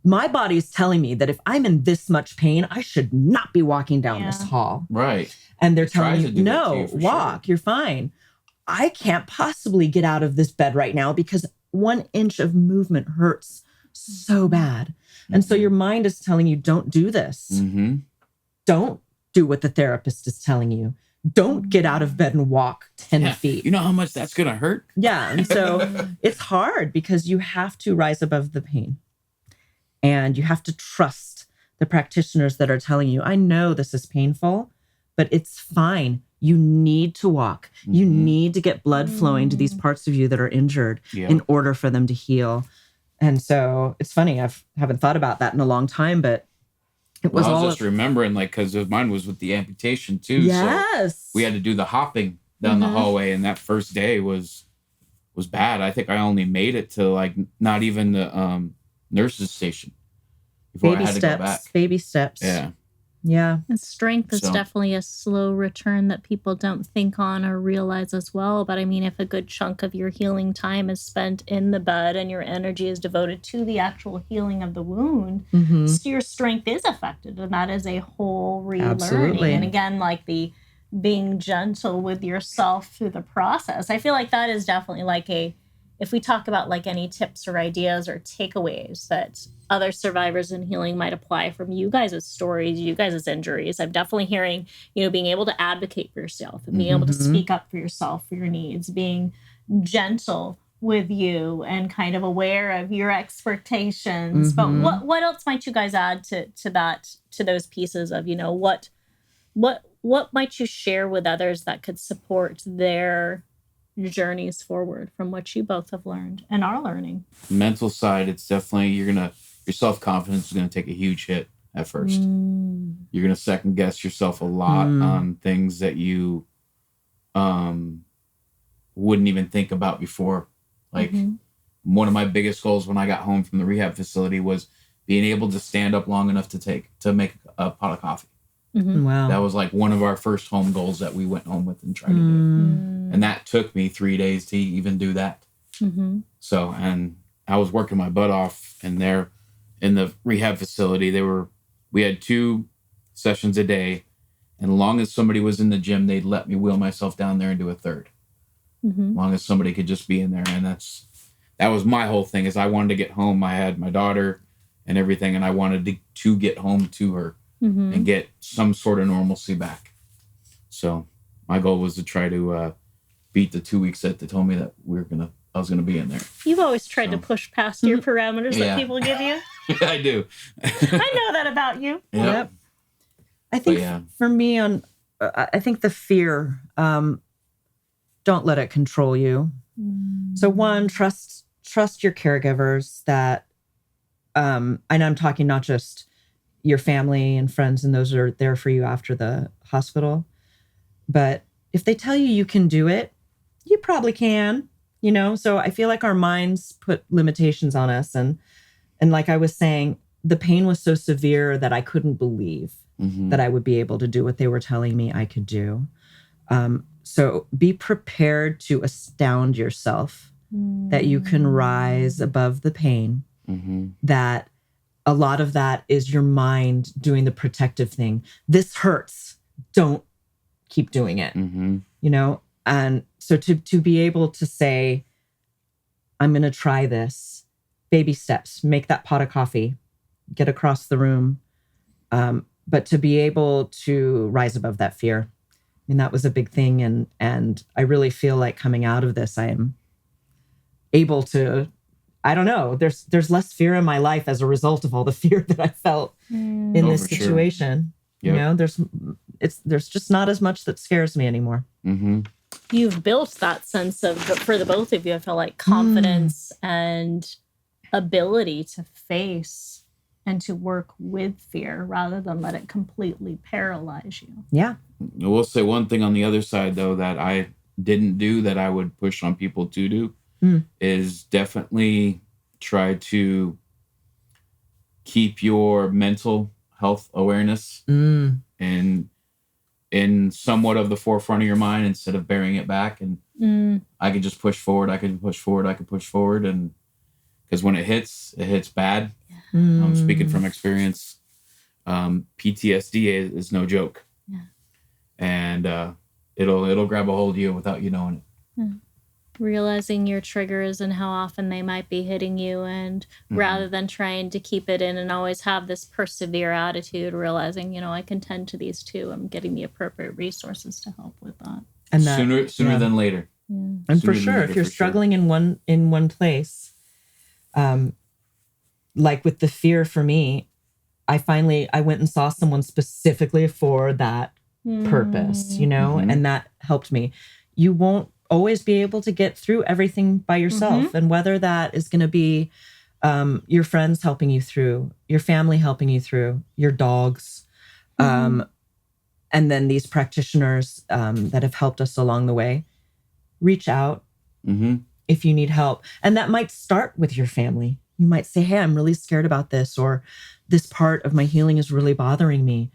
my body's telling me that if I'm in this much pain, I should not be walking down this hall. Right. And they're telling you, no, walk, you're fine. I can't possibly get out of this bed right now because 1 inch of movement hurts so bad. And so your mind is telling you, don't do this. Don't do what the therapist is telling you. Don't get out of bed and walk 10 feet. You know how much that's going to hurt? Yeah. And so it's hard because you have to rise above the pain and you have to trust the practitioners that are telling you, I know this is painful, but it's fine. You need to walk. You need to get blood flowing to these parts of you that are injured in order for them to heal. And so it's funny. I haven't thought about that in a long time, but it was I was just remembering, like, because mine was with the amputation too. Yes. So we had to do the hopping down the hallway, and that first day was bad. I think I only made it to like not even the nurse's station before I had to go back. Baby steps. Yeah. And strength is definitely a slow return that people don't think on or realize as well. But I mean, if a good chunk of your healing time is spent in the bed and your energy is devoted to the actual healing of the wound, so your strength is affected. And that is a whole relearning. Absolutely. And again, like the being gentle with yourself through the process. I feel like that is definitely like if we talk about like any tips or ideas or takeaways that other survivors in healing might apply from you guys' stories, you guys' injuries, I'm definitely hearing, being able to advocate for yourself and being able to speak up for yourself, for your needs, being gentle with you and kind of aware of your expectations. But what else might you guys add to those pieces of, what might you share with others that could support their journeys forward from what you both have learned and are learning? Mental side, it's definitely your self-confidence is gonna take a huge hit at first. You're gonna second guess yourself a lot on things that you wouldn't even think about before. Like one of my biggest goals when I got home from the rehab facility was being able to stand up long enough to make a pot of coffee. Wow. That was like one of our first home goals that we went home with and tried to do. And that took me 3 days to even do that. So, and I was working my butt off, and there in the rehab facility, we had 2 sessions a day. And as long as somebody was in the gym, they'd let me wheel myself down there and do a third. As long as somebody could just be in there. And that was my whole thing, is I wanted to get home. I had my daughter and everything, and I wanted to get home to her and get some sort of normalcy back. So my goal was to try to beat the 2 weeks that they told me that I was gonna be in there. You've always tried to push past your parameters that people give you. I do. I know that about you. Yep. I think for me, I think the fear, don't let it control you. So one, trust your caregivers that, and I'm talking not just your family and friends and those are there for you after the hospital, but if they tell you can do it, you probably can, So I feel like our minds put limitations on us. And like I was saying, the pain was so severe that I couldn't believe that I would be able to do what they were telling me I could do. So be prepared to astound yourself that you can rise above the pain, that a lot of that is your mind doing the protective thing. This hurts. Don't keep doing it, And so to be able to say, I'm going to try this, baby steps, make that pot of coffee, get across the room. But to be able to rise above that fear. I mean, that was a big thing. And I really feel like coming out of this, I am able to, I don't know, there's less fear in my life as a result of all the fear that I felt in this situation. Sure. Yep. There's just not as much that scares me anymore. You've built that sense of, for the both of you, I feel like confidence and ability to face and to work with fear rather than let it completely paralyze you. Yeah. I will say one thing on the other side, though, that I didn't do that I would push on people to do is definitely try to keep your mental health awareness and in somewhat of the forefront of your mind instead of burying it back. And I could just push forward. I could push forward. And because when it hits bad. I'm speaking from experience. PTSD is no joke. Yeah. And it'll grab a hold of you without you knowing it. Yeah. Realizing your triggers and how often they might be hitting you, and rather than trying to keep it in and always have this persevere attitude, realizing, I can tend to these too. I'm getting the appropriate resources to help with that. And that, sooner than later. Yeah. And for sure, if you're struggling in one place, like with the fear for me, I went and saw someone specifically for that purpose, and that helped me. You won't always be able to get through everything by yourself. And whether that is going to be your friends helping you through, your family helping you through, your dogs, and then these practitioners that have helped us along the way, reach out if you need help. And that might start with your family. You might say, hey, I'm really scared about this, or this part of my healing is really bothering me.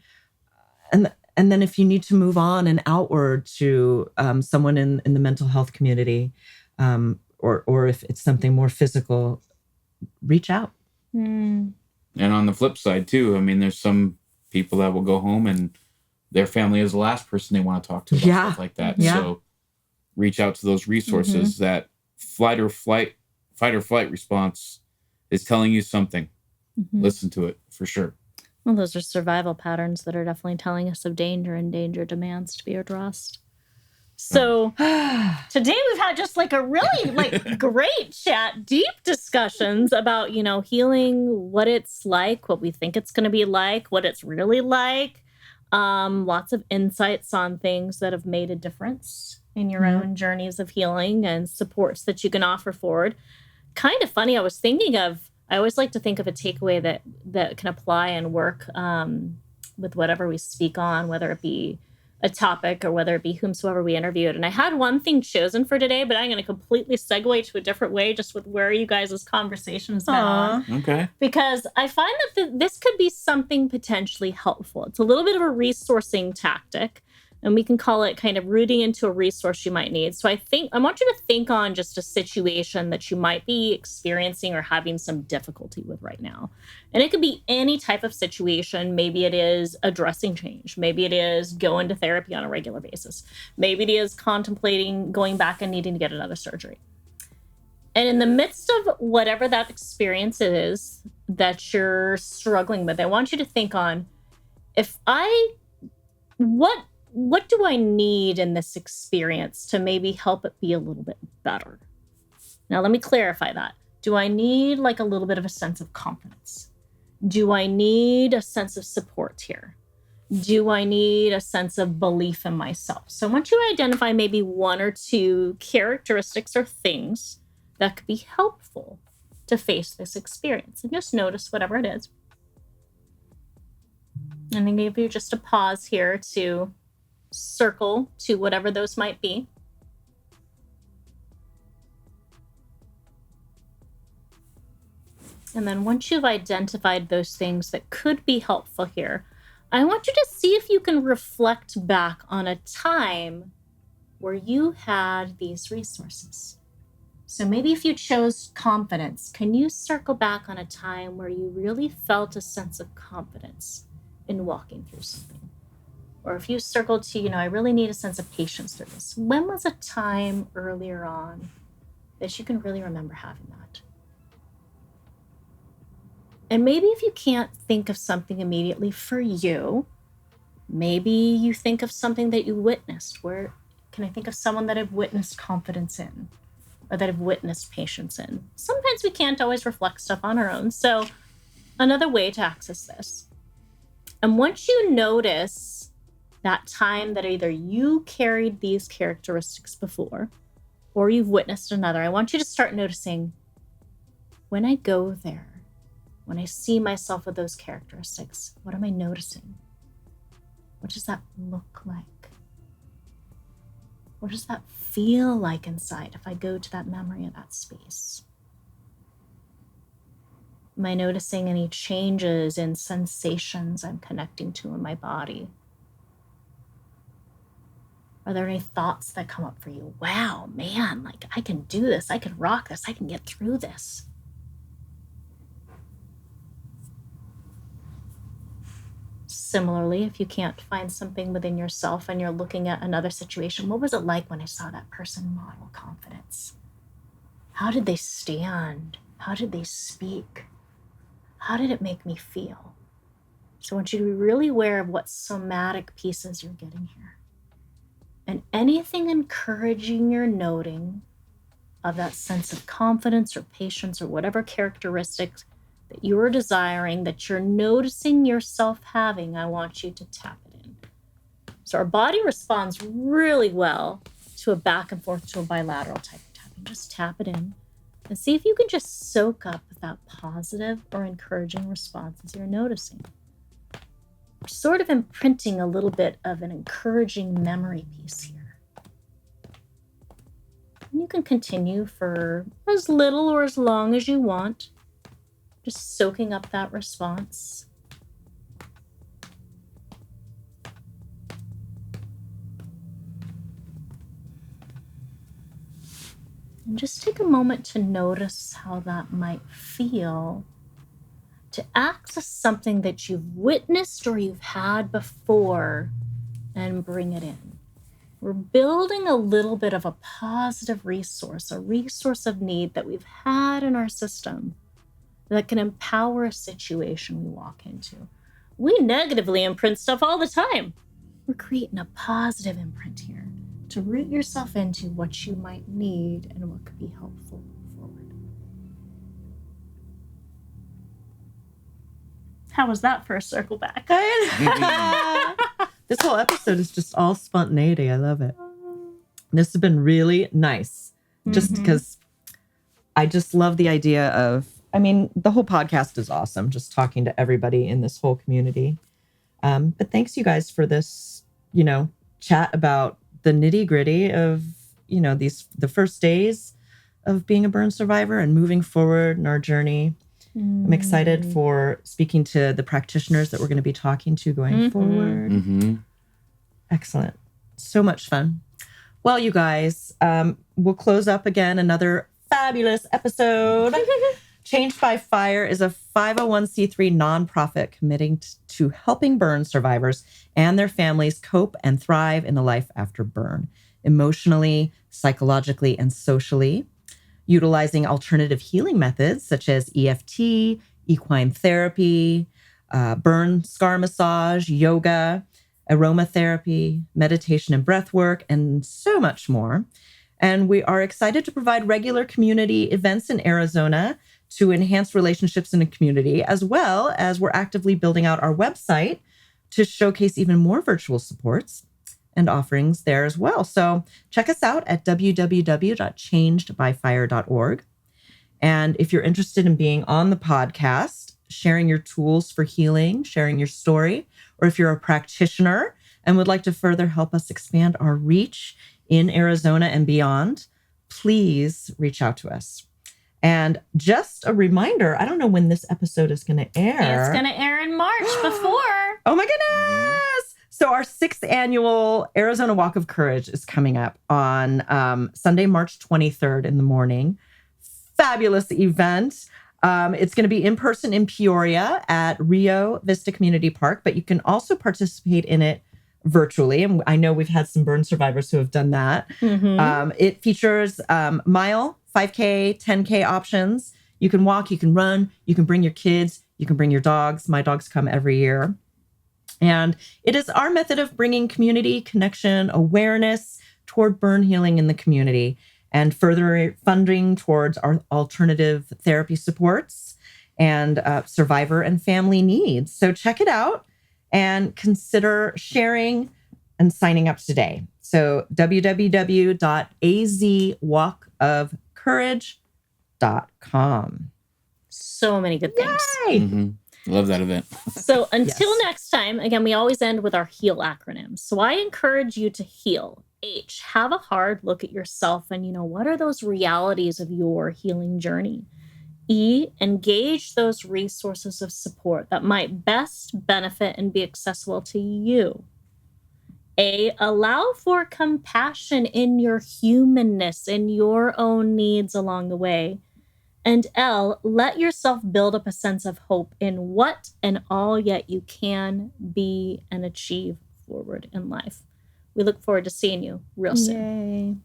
And then if you need to move on and outward to someone in the mental health community, or if it's something more physical, reach out. And on the flip side too, I mean, there's some people that will go home and their family is the last person they want to talk to about stuff like that. Yeah. So reach out to those resources. That fight or flight response is telling you something. Listen to it for sure. Well, those are survival patterns that are definitely telling us of danger, and danger demands to be addressed. So today we've had just like a really great chat, deep discussions about, healing, what it's like, what we think it's going to be like, what it's really like. Lots of insights on things that have made a difference in your own journeys of healing, and supports that you can offer forward. Kind of funny, I always like to think of a takeaway that can apply and work with whatever we speak on, whether it be a topic or whether it be whomsoever we interviewed. And I had one thing chosen for today, but I'm going to completely segue to a different way, just with where you guys' conversation has been on. Okay. Because I find that this could be something potentially helpful. It's a little bit of a resourcing tactic, and we can call it kind of rooting into a resource you might need. So I want you to think on just a situation that you might be experiencing or having some difficulty with right now. And it could be any type of situation. Maybe it is addressing change. Maybe it is going to therapy on a regular basis. Maybe it is contemplating going back and needing to get another surgery. And in the midst of whatever that experience is that you're struggling with, I want you to think on, what do I need in this experience to maybe help it be a little bit better? Now, let me clarify that. Do I need like a little bit of a sense of confidence? Do I need a sense of support here? Do I need a sense of belief in myself? So I want you to identify maybe one or two characteristics or things that could be helpful to face this experience. And just notice whatever it is. And then give you just a pause here to circle to whatever those might be. And then once you've identified those things that could be helpful here, I want you to see if you can reflect back on a time where you had these resources. So maybe if you chose confidence, can you circle back on a time where you really felt a sense of confidence in walking through something? Or if you circled to, I really need a sense of patience through this. When was a time earlier on that you can really remember having that? And maybe if you can't think of something immediately for you, maybe you think of something that you witnessed. Where can I think of someone that I've witnessed confidence in or that I've witnessed patience in? Sometimes we can't always reflect stuff on our own. So another way to access this. And once you notice that time that either you carried these characteristics before or you've witnessed another, I want you to start noticing when I go there, when I see myself with those characteristics, what am I noticing? What does that look like? What does that feel like inside if I go to that memory of that space? Am I noticing any changes in sensations I'm connecting to in my body? Are there any thoughts that come up for you? Wow, man, like I can do this. I can rock this. I can get through this. Similarly, if you can't find something within yourself and you're looking at another situation, what was it like when I saw that person model confidence? How did they stand? How did they speak? How did it make me feel? So I want you to be really aware of what somatic pieces you're getting here. And anything encouraging your noting of that sense of confidence or patience or whatever characteristics that you're desiring, that you're noticing yourself having, I want you to tap it in. So our body responds really well to a back and forth, to a bilateral type of tapping. Just tap it in and see if you can just soak up that positive or encouraging responses you're noticing. We're sort of imprinting a little bit of an encouraging memory piece here. And you can continue for as little or as long as you want, just soaking up that response. And just take a moment to notice how that might feel to access something that you've witnessed or you've had before and bring it in. We're building a little bit of a positive resource, a resource of need that we've had in our system that can empower a situation we walk into. We negatively imprint stuff all the time. We're creating a positive imprint here to root yourself into what you might need and what could be helpful forward. How was that for a circle back? This whole episode is just all spontaneity. I love it. This has been really nice. Just because I just love the idea of, the whole podcast is awesome. Just talking to everybody in this whole community. But thanks you guys for this, chat about the nitty gritty of, the first days of being a burn survivor and moving forward in our journey. I'm excited for speaking to the practitioners that we're going to be talking to going forward. Excellent. So much fun. Well, you guys, we'll close up again another fabulous episode. Change by Fire is a 501c3 nonprofit committing to helping burn survivors and their families cope and thrive in a life after burn, emotionally, psychologically, and socially. utilizing alternative healing methods such as EFT, equine therapy, burn scar massage, yoga, aromatherapy, meditation and breath work, and so much more. And we are excited to provide regular community events in Arizona to enhance relationships in the community, as well as we're actively building out our website to showcase even more virtual supports and offerings there as well. So check us out at www.changedbyfire.org. And if you're interested in being on the podcast, sharing your tools for healing, sharing your story, or if you're a practitioner and would like to further help us expand our reach in Arizona and beyond, please reach out to us. And just a reminder, I don't know when this episode is going to air. It's going to air in March before. Oh my goodness. So our 6th annual Arizona Walk of Courage is coming up on Sunday, March 23rd in the morning. Fabulous event. It's going to be in person in Peoria at Rio Vista Community Park, but you can also participate in it virtually. And I know we've had some burn survivors who have done that. It features mile, 5K, 10K options. You can walk, you can run, you can bring your kids, you can bring your dogs. My dogs come every year. And it is our method of bringing community connection, awareness toward burn healing in the community, and further funding towards our alternative therapy supports and survivor and family needs. So check it out and consider sharing and signing up today. So www.azwalkofcourage.com. So many good things. Yay! Love that event. So until next time, again, we always end with our HEAL acronyms. So I encourage you to heal. H, have a hard look at yourself and, what are those realities of your healing journey? E, engage those resources of support that might best benefit and be accessible to you. A, allow for compassion in your humanness, in your own needs along the way. And L, let yourself build up a sense of hope in what and all yet you can be and achieve forward in life. We look forward to seeing you real soon. Yay.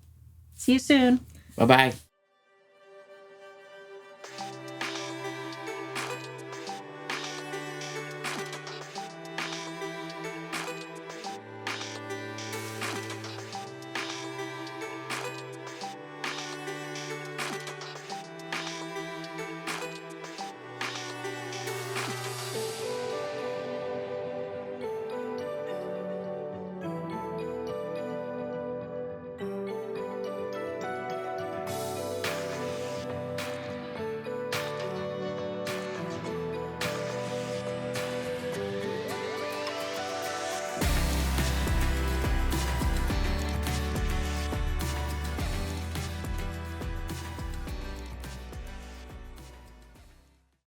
See you soon. Bye-bye.